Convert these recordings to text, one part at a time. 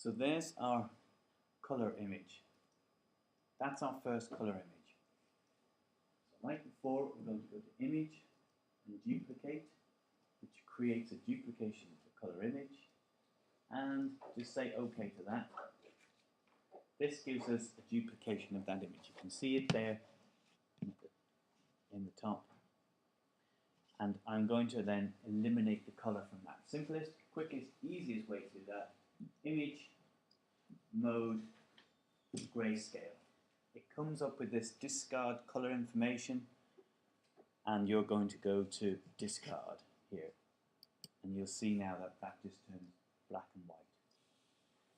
So there's our color image. That's our first color image. So like before, we're going to go to Image and Duplicate, which creates a duplication of the color image, and just say OK to that. This gives us a duplication of that image. You can see it there in the top. And I'm going to then eliminate the color from that. Simplest, quickest, easiest way to do that. Image, mode, grayscale. It comes up with this discard color information, and you're going to go to discard here. And you'll see now that that just turns black and white.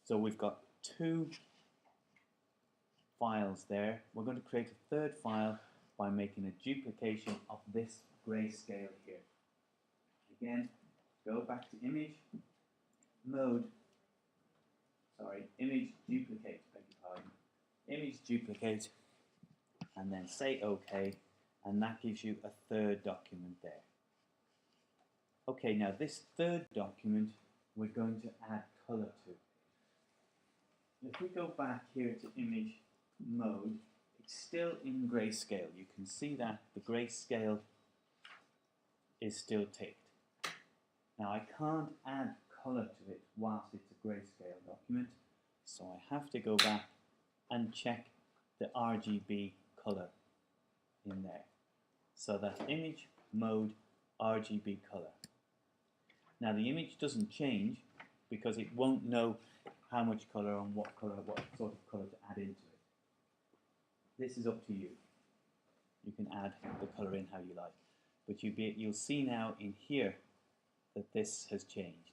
So we've got two files there. We're going to create a third file by making a duplication of this grayscale here. Again, go back to image, mode, image duplicate, beg your pardon. Image duplicate, and then say OK, and that gives you a third document there. Okay, now this third document we're going to add color to. If we go back here to image mode, it's still in grayscale. You can see that the grayscale is still ticked. Now I can't add color to it whilst it's a grayscale document, so I have to go back and check the RGB color in there. So that's image mode RGB color. Now the image doesn't change because it won't know how much color and what sort of color to add into it. This is up to you. You can add the color in how you like. But you'll see now in here that this has changed.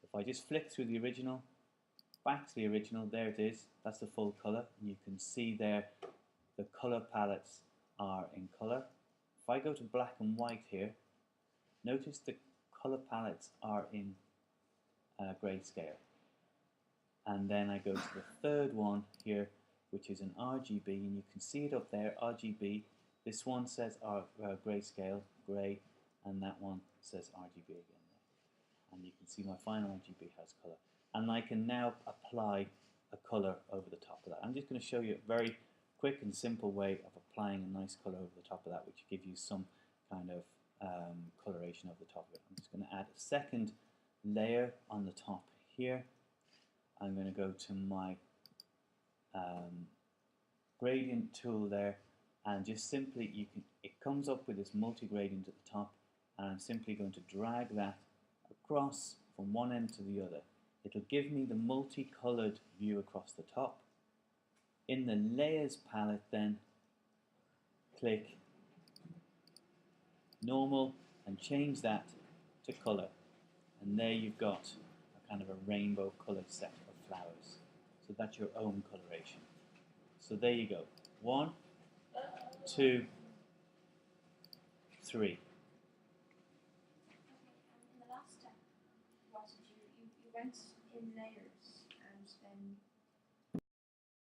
If I just flick through the original, back to the original, there it is. That's the full color. And you can see there the color palettes are in color. If I go to black and white here, notice the color palettes are in grayscale. And then I go to the third one here, which is an RGB, and you can see it up there, RGB. This one says grayscale, grey, and that one says RGB again there. And you can see my final RGB has color. And I can now apply a color over the top of that. I'm just going to show you a very quick and simple way of applying a nice color over the top of that, which gives you some kind of coloration over the top of it. I'm just going to add a second layer on the top here. I'm going to go to my gradient tool there, and just simply it comes up with this multi-gradient at the top, and I'm simply going to drag that across from one end to the other. It'll give me the multicolored view across the top. In the layers palette then, click normal and change that to color, and there you've got a kind of a rainbow colored set of flowers. So that's your own coloration. So there you go. 1, 2, 3. In the last step, what did you went in layers and then